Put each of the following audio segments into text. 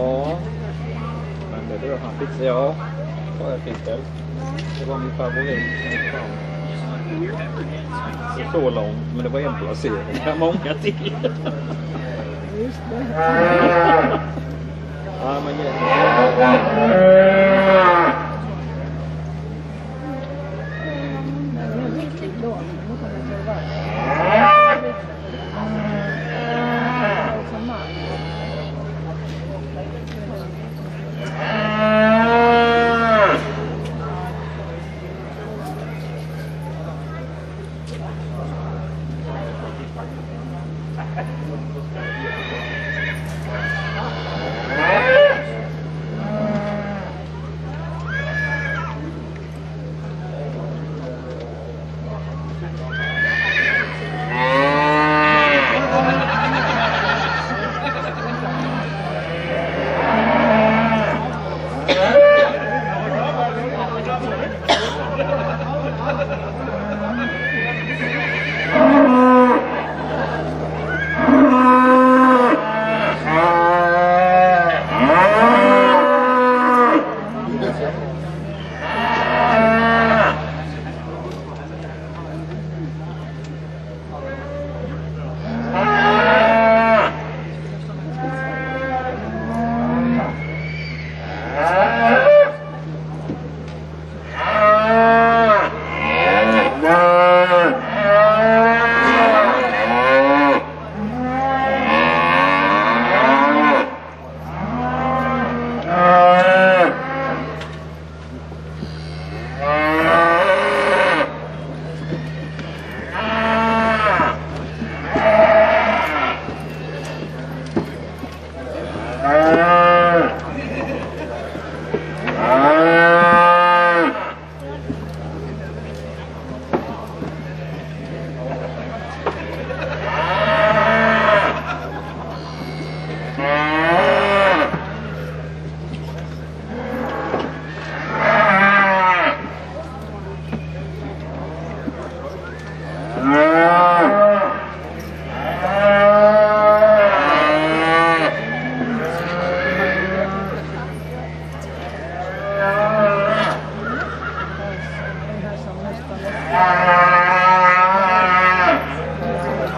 Ja, men det är han fixar jag. Jag fick det. Det var min favorit. Så långt, men det var en placering. Det många till. Just det. Ja, men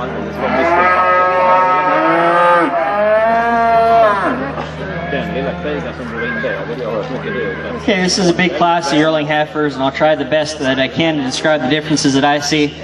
Alldeles vad misslyckat. Den lilla krigan som går in där vill jag höra mycket det. Okay, this is a big class of yearling heifers, and I'll try the best that I can to describe the differences that I see.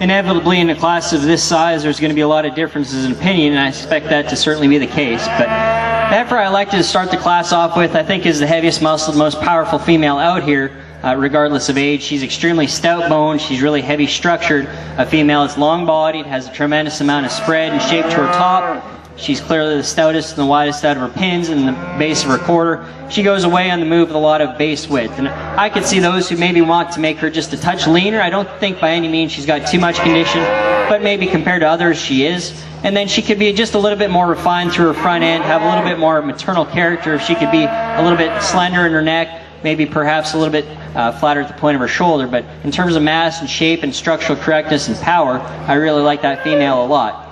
Inevitably, in a class of this size, there's going to be a lot of differences in opinion, and I expect that to certainly be the case. But the heifer I like to start the class off with, I think, is the heaviest muscled, most powerful female out here, regardless of age. She's extremely stout boned. She's really heavy structured. A female that's long bodied, has a tremendous amount of spread and shape to her top. She's clearly the stoutest and the widest out of her pins and the base of her quarter. She goes away on the move with a lot of base width. And I could see those who maybe want to make her just a touch leaner. I don't think by any means she's got too much condition, but maybe compared to others she is. And then she could be just a little bit more refined through her front end, have a little bit more maternal character. If she could be a little bit slender in her neck, maybe perhaps a little bit flatter at the point of her shoulder. But in terms of mass and shape and structural correctness and power, I really like that female a lot.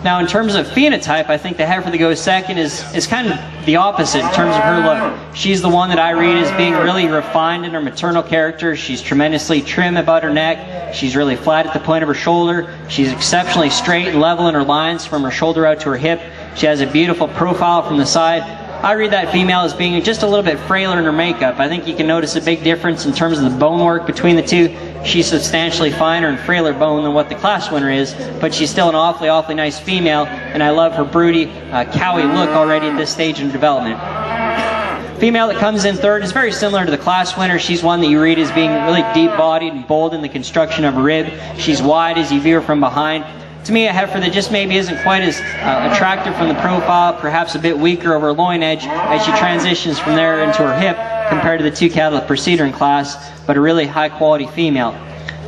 Now, in terms of phenotype, I think the heifer that goes second is kind of the opposite in terms of her look. She's the one that I read as being really refined in her maternal character. She's tremendously trim about her neck. She's really flat at the point of her shoulder. She's exceptionally straight and level in her lines from her shoulder out to her hip. She has a beautiful profile from the side. I read that female as being just a little bit frailer in her makeup. I think you can notice a big difference in terms of the bone work between the two. She's substantially finer and frailer bone than what the class winner is, but she's still an awfully nice female, and I love her broody, cowy look already at this stage in development. Female that comes in third is very similar to the class winner. She's one that you read as being really deep-bodied and bold in the construction of her rib. She's wide as you view her from behind. To me, a heifer that just maybe isn't quite as attractive from the profile, perhaps a bit weaker over her loin edge as she transitions from there into her hip compared to the two cattle that precede her in class, but a really high-quality female.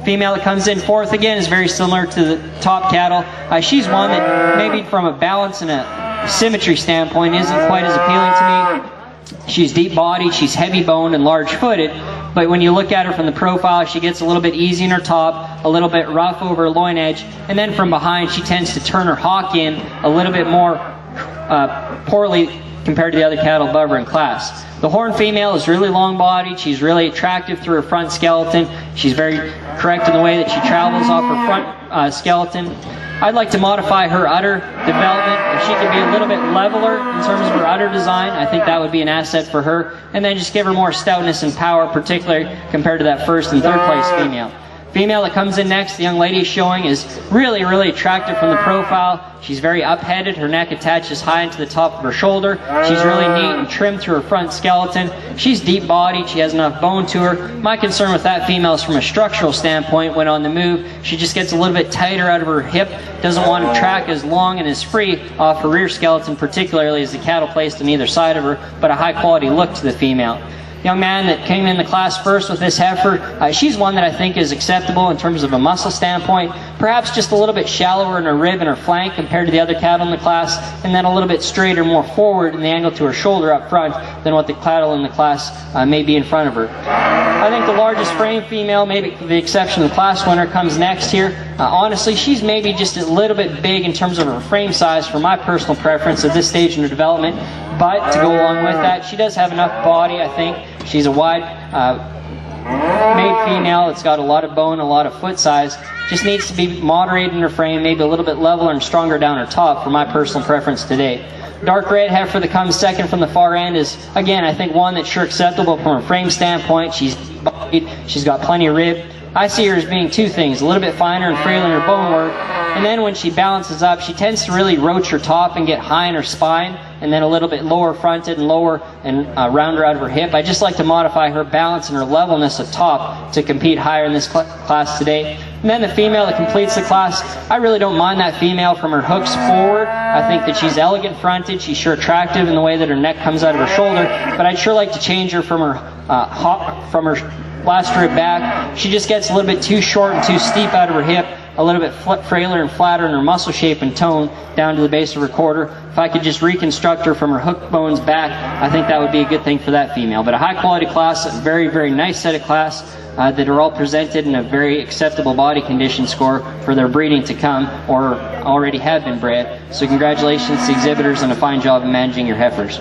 Female that comes in fourth, again, is very similar to the top cattle. She's one that maybe from a balance and a symmetry standpoint isn't quite as appealing to me. She's deep-bodied, she's heavy-boned and large-footed, but when you look at her from the profile, she gets a little bit easy in her top, a little bit rough over her loin edge, and then from behind she tends to turn her hock in a little bit more poorly compared to the other cattle above her in class. The horn female is really long-bodied. She's really attractive through her front skeleton. She's very correct in the way that she travels off her front skeleton. I'd like to modify her udder development. If she could be a little bit leveler in terms of her udder design, I think that would be an asset for her. And then just give her more stoutness and power, particularly compared to that first and third place female. Female that comes in next, the young lady showing, is really attractive from the profile. She's very up-headed. Her neck attaches high into the top of her shoulder. She's really neat and trimmed through her front skeleton. She's deep-bodied. She has enough bone to her. My concern with that female is from a structural standpoint. When on the move, she just gets a little bit tighter out of her hip. Doesn't want to track as long and as free off her rear skeleton, particularly as the cattle placed on either side of her, but a high-quality look to the female. Young man that came in the class first with this heifer, she's one that I think is acceptable in terms of a muscle standpoint. Perhaps just a little bit shallower in her rib and her flank compared to the other cattle in the class, and then a little bit straighter, more forward in the angle to her shoulder up front than what the cattle in the class may be in front of her. I think the largest frame female, maybe with the exception of the class winner, comes next here. Honestly, she's maybe just a little bit big in terms of her frame size for my personal preference at this stage in her development, but to go along with that, she does have enough body, I think. She's a wide made female that's got a lot of bone, a lot of foot size. Just needs to be moderated in her frame, maybe a little bit leveler and stronger down her top for my personal preference today. Dark red heifer that comes second from the far end is, again, I think one that's sure acceptable from a frame standpoint. She's bodied, she's got plenty of rib. I see her as being two things, a little bit finer and frailer in her bone work, and then when she balances up, she tends to really roach her top and get high in her spine, and then a little bit lower fronted and lower and rounder out of her hip. I just like to modify her balance and her levelness at top to compete higher in this class today. And then the female that completes the class, I really don't mind that female from her hooks forward. I think that she's elegant fronted, she's sure attractive in the way that her neck comes out of her shoulder, but I'd sure like to change her from her last rib back. She just gets a little bit too short and too steep out of her hip, a little bit frailer and flatter in her muscle shape and tone down to the base of her quarter. If I could just reconstruct her from her hook bones back, I think that would be a good thing for that female. But a high quality class, a very nice set of class that are all presented in a very acceptable body condition score for their breeding to come or already have been bred. So congratulations to exhibitors and a fine job in managing your heifers.